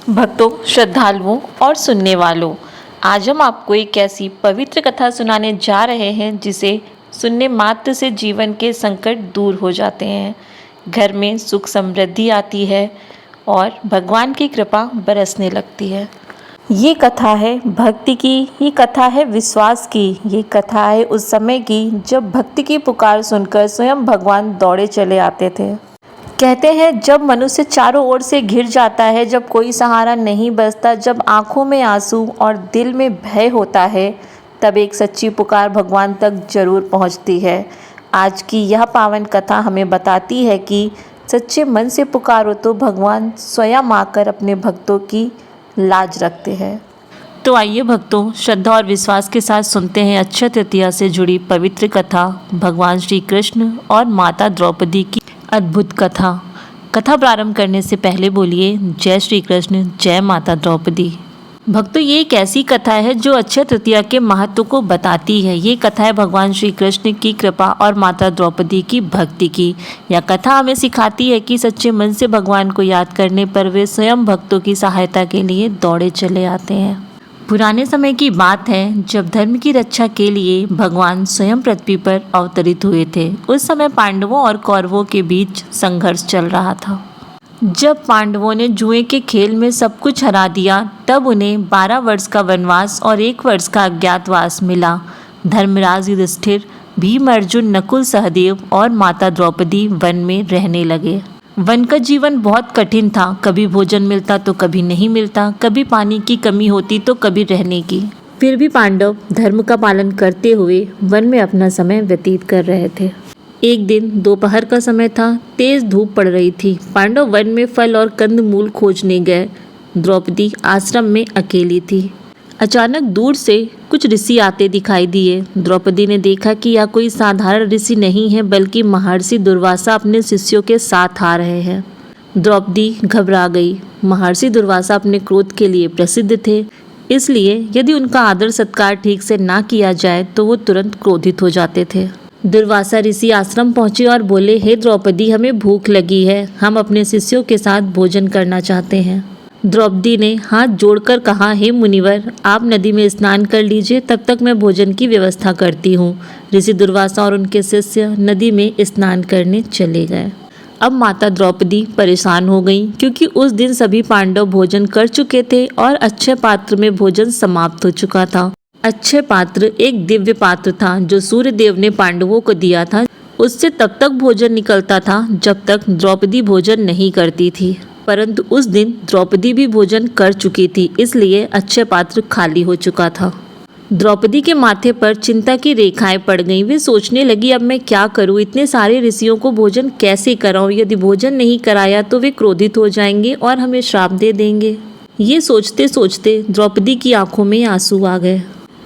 भक्तों, श्रद्धालुओं और सुनने वालों, आज हम आपको एक ऐसी पवित्र कथा सुनाने जा रहे हैं जिसे सुनने मात्र से जीवन के संकट दूर हो जाते हैं, घर में सुख समृद्धि आती है और भगवान की कृपा बरसने लगती है। ये कथा है भक्ति की, ये कथा है विश्वास की, ये कथा है उस समय की जब भक्ति की पुकार सुनकर स्वयं भगवान दौड़े चले आते थे। कहते हैं जब मनुष्य चारों ओर से घिर जाता है, जब कोई सहारा नहीं बचता, जब आंखों में आंसू और दिल में भय होता है, तब एक सच्ची पुकार भगवान तक जरूर पहुंचती है। आज की यह पावन कथा हमें बताती है कि सच्चे मन से पुकारो तो भगवान स्वयं आकर अपने भक्तों की लाज रखते हैं। तो आइए भक्तों, श्रद्धा और विश्वास के साथ सुनते हैं अक्षय तृतीया से जुड़ी पवित्र कथा, भगवान श्री कृष्ण और माता द्रौपदी की अद्भुत कथा प्रारंभ करने से पहले बोलिए जय श्री कृष्ण, जय माता द्रौपदी। भक्तों, ये एक ऐसी कथा है जो अक्षय तृतीया के महत्व को बताती है। ये कथा है भगवान श्री कृष्ण की कृपा और माता द्रौपदी की भक्ति की। यह कथा हमें सिखाती है कि सच्चे मन से भगवान को याद करने पर वे स्वयं भक्तों की सहायता के लिए दौड़े चले आते हैं। पुराने समय की बात है जब धर्म की रक्षा के लिए भगवान स्वयं पृथ्वी पर अवतरित हुए थे। उस समय पांडवों और कौरवों के बीच संघर्ष चल रहा था। जब पांडवों ने जुए के खेल में सब कुछ हरा दिया, तब उन्हें 12 वर्ष का वनवास और 1 वर्ष का अज्ञातवास मिला। धर्मराज युधिष्ठिर, भीम अर्जुन, नकुल, सहदेव और माता द्रौपदी वन में रहने लगे। वन का जीवन बहुत कठिन था। कभी भोजन मिलता तो कभी नहीं मिलता, कभी पानी की कमी होती तो कभी रहने की। फिर भी पांडव धर्म का पालन करते हुए वन में अपना समय व्यतीत कर रहे थे। एक दिन दोपहर का समय था, तेज धूप पड़ रही थी। पांडव वन में फल और कंदमूल खोजने गए। द्रौपदी आश्रम में अकेली थी। अचानक दूर से कुछ ऋषि आते दिखाई दिए। द्रौपदी ने देखा कि यह कोई साधारण ऋषि नहीं है, बल्कि महर्षि दुर्वासा अपने शिष्यों के साथ आ रहे हैं। द्रौपदी घबरा गई। महर्षि दुर्वासा अपने क्रोध के लिए प्रसिद्ध थे, इसलिए यदि उनका आदर सत्कार ठीक से ना किया जाए तो वो तुरंत क्रोधित हो जाते थे। दुर्वासा ऋषि आश्रम पहुंचे और बोले, हे द्रौपदी, हमें भूख लगी है, हम अपने शिष्यों के साथ भोजन करना चाहते हैं। द्रौपदी ने हाथ जोड़कर कहा, हे मुनिवर, आप नदी में स्नान कर लीजिए, तब तक मैं भोजन की व्यवस्था करती हूँ। ऋषि दुर्वासा और उनके शिष्य नदी में स्नान करने चले गए। अब माता द्रौपदी परेशान हो गईं, क्योंकि उस दिन सभी पांडव भोजन कर चुके थे और अक्षय पात्र में भोजन समाप्त हो चुका था। अक्षय पात्र एक दिव्य पात्र था जो सूर्य देव ने पांडवों को दिया था। उससे तब तक भोजन निकलता था जब तक द्रौपदी भोजन नहीं करती थी। परंतु उस दिन द्रौपदी भी भोजन कर चुकी थी, इसलिए अक्षय पात्र खाली हो चुका था। द्रौपदी के माथे पर चिंता की रेखाएं पड़ गईं। वे सोचने लगी, अब मैं क्या करूं? इतने सारे ऋषियों को भोजन कैसे कराऊं? यदि भोजन नहीं कराया तो वे क्रोधित हो जाएंगे और हमें श्राप दे देंगे। ये सोचते सोचते द्रौपदी की आंखों में आंसू आ गए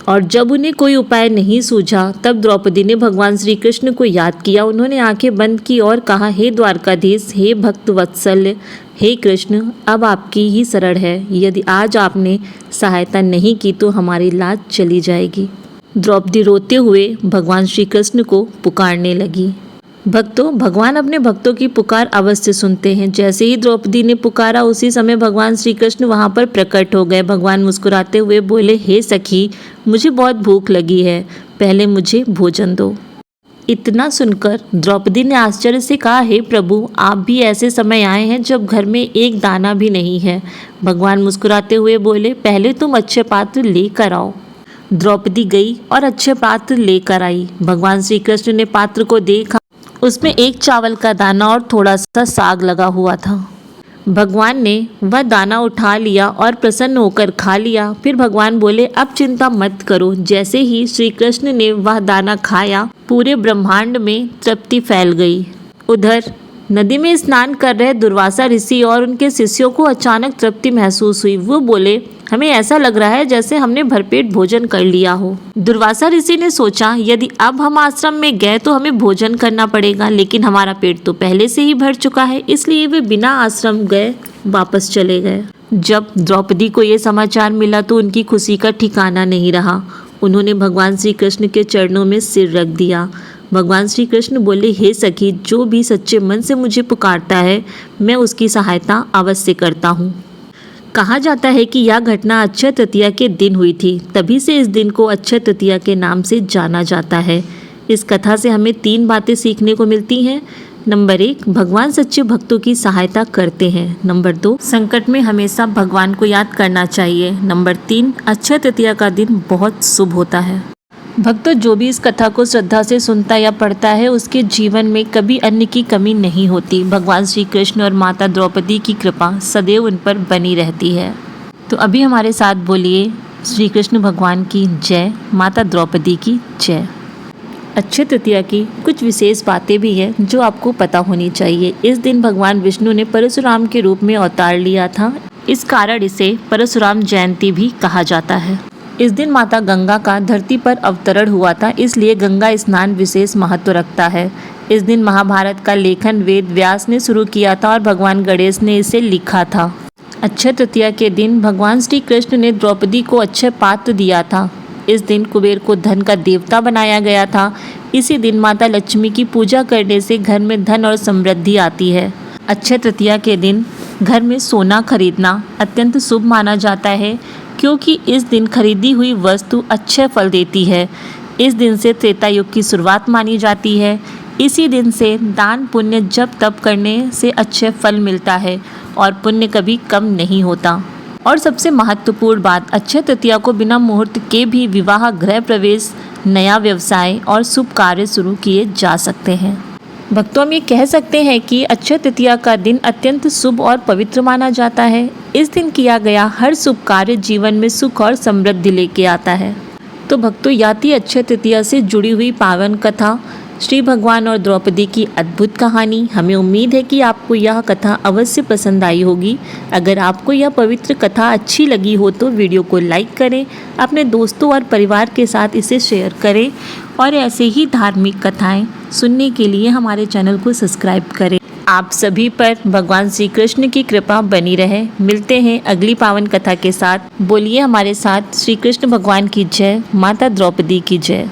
और जब उन्हें कोई उपाय नहीं सूझा, तब द्रौपदी ने भगवान श्री कृष्ण को याद किया। उन्होंने आंखें बंद की और कहा, हे द्वारकाधीश, हे भक्त वत्सल, हे कृष्ण, अब आपकी ही शरण है। यदि आज आपने सहायता नहीं की तो हमारी लाज चली जाएगी। द्रौपदी रोते हुए भगवान श्री कृष्ण को पुकारने लगी। भक्तों, भगवान अपने भक्तों की पुकार अवश्य सुनते हैं। जैसे ही द्रौपदी ने पुकारा, उसी समय भगवान श्री कृष्ण वहां पर प्रकट हो गए। भगवान मुस्कुराते हुए बोले, हे सखी, मुझे बहुत भूख लगी है, पहले मुझे भोजन दो। इतना सुनकर द्रौपदी ने आश्चर्य से कहा, हे प्रभु, आप भी ऐसे समय आए हैं जब घर में एक दाना भी नहीं है। भगवान मुस्कुराते हुए बोले, पहले तुम अक्षय पात्र लेकर आओ। द्रौपदी गई और अक्षय पात्र लेकर आई। भगवान श्री कृष्ण ने पात्र को देखा, उसमें एक चावल का दाना और थोड़ा सा साग लगा हुआ था। भगवान ने वह दाना उठा लिया और प्रसन्न होकर खा लिया। फिर भगवान बोले, अब चिंता मत करो। जैसे ही श्री कृष्ण ने वह दाना खाया, पूरे ब्रह्मांड में तृप्ति फैल गई। उधर नदी में स्नान कर रहे दुर्वासा ऋषि और उनके शिष्यों को अचानक तृप्ति महसूस हुई। वो बोले, हमें ऐसा लग रहा है जैसे हमने भरपेट भोजन कर लिया हो। दुर्वासा ऋषि ने सोचा, यदि अब हम आश्रम में गए तो हमें भोजन करना पड़ेगा, लेकिन हमारा पेट तो पहले से ही भर चुका है। इसलिए वे बिना आश्रम गए वापस चले गए। जब द्रौपदी को ये समाचार मिला तो उनकी खुशी का ठिकाना नहीं रहा। उन्होंने भगवान श्री कृष्ण के चरणों में सिर रख दिया। भगवान श्री कृष्ण बोले, हे सखी, जो भी सच्चे मन से मुझे पुकारता है, मैं उसकी सहायता अवश्य करता हूँ। कहा जाता है कि यह घटना अक्षय तृतीया के दिन हुई थी, तभी से इस दिन को अक्षय तृतीया के नाम से जाना जाता है। इस कथा से हमें 3 बातें सीखने को मिलती हैं। नंबर 1, भगवान सच्चे भक्तों की सहायता करते हैं। नंबर 2, संकट में हमेशा भगवान को याद करना चाहिए। नंबर 3, अक्षय तृतीया का दिन बहुत शुभ होता है। भक्तों, जो भी इस कथा को श्रद्धा से सुनता या पढ़ता है उसके जीवन में कभी अन्न की कमी नहीं होती। भगवान श्री कृष्ण और माता द्रौपदी की कृपा सदैव उन पर बनी रहती है। तो अभी हमारे साथ बोलिए, श्री कृष्ण भगवान की जय, माता द्रौपदी की जय। अक्षय तृतीया की कुछ विशेष बातें भी हैं जो आपको पता होनी चाहिए। इस दिन भगवान विष्णु ने परशुराम के रूप में अवतार लिया था। इस कारण इसे परशुराम जयंती भी कहा जाता है। इस दिन माता गंगा का धरती पर अवतरण हुआ था, इसलिए गंगा स्नान विशेष महत्व रखता है। इस दिन महाभारत का लेखन वेद व्यास ने शुरू किया था और भगवान गणेश ने इसे लिखा था। अक्षय तृतीया के दिन भगवान श्री कृष्ण ने द्रौपदी को अक्षय पात्र दिया था। इस दिन कुबेर को धन का देवता बनाया गया था। इसी दिन माता लक्ष्मी की पूजा करने से घर में धन और समृद्धि आती है। अक्षय तृतीया के दिन घर में सोना खरीदना अत्यंत शुभ माना जाता है, क्योंकि इस दिन खरीदी हुई वस्तु अच्छे फल देती है। इस दिन से त्रेता युग की शुरुआत मानी जाती है। इसी दिन से दान पुण्य जप तप करने से अच्छे फल मिलता है और पुण्य कभी कम नहीं होता। और सबसे महत्वपूर्ण बात, अक्षय तृतीया को बिना मुहूर्त के भी विवाह, गृह प्रवेश, नया व्यवसाय और शुभ कार्य शुरू किए जा सकते हैं। भक्तों, हम ये कह सकते हैं कि अक्षय तृतीया का दिन अत्यंत शुभ और पवित्र माना जाता है। इस दिन किया गया हर शुभ कार्य जीवन में सुख और समृद्धि लेके आता है। तो भक्तों, यह थी अक्षय तृतीया से जुड़ी हुई पावन कथा, श्री भगवान और द्रौपदी की अद्भुत कहानी। हमें उम्मीद है कि आपको यह कथा अवश्य पसंद आई होगी। अगर आपको यह पवित्र कथा अच्छी लगी हो तो वीडियो को लाइक करें, अपने दोस्तों और परिवार के साथ इसे शेयर करें और ऐसे ही धार्मिक कथाएं सुनने के लिए हमारे चैनल को सब्सक्राइब करें। आप सभी पर भगवान श्री कृष्ण की कृपा बनी रहे। मिलते हैं अगली पावन कथा के साथ। बोलिए हमारे साथ, श्री कृष्ण भगवान की जय, माता द्रौपदी की जय।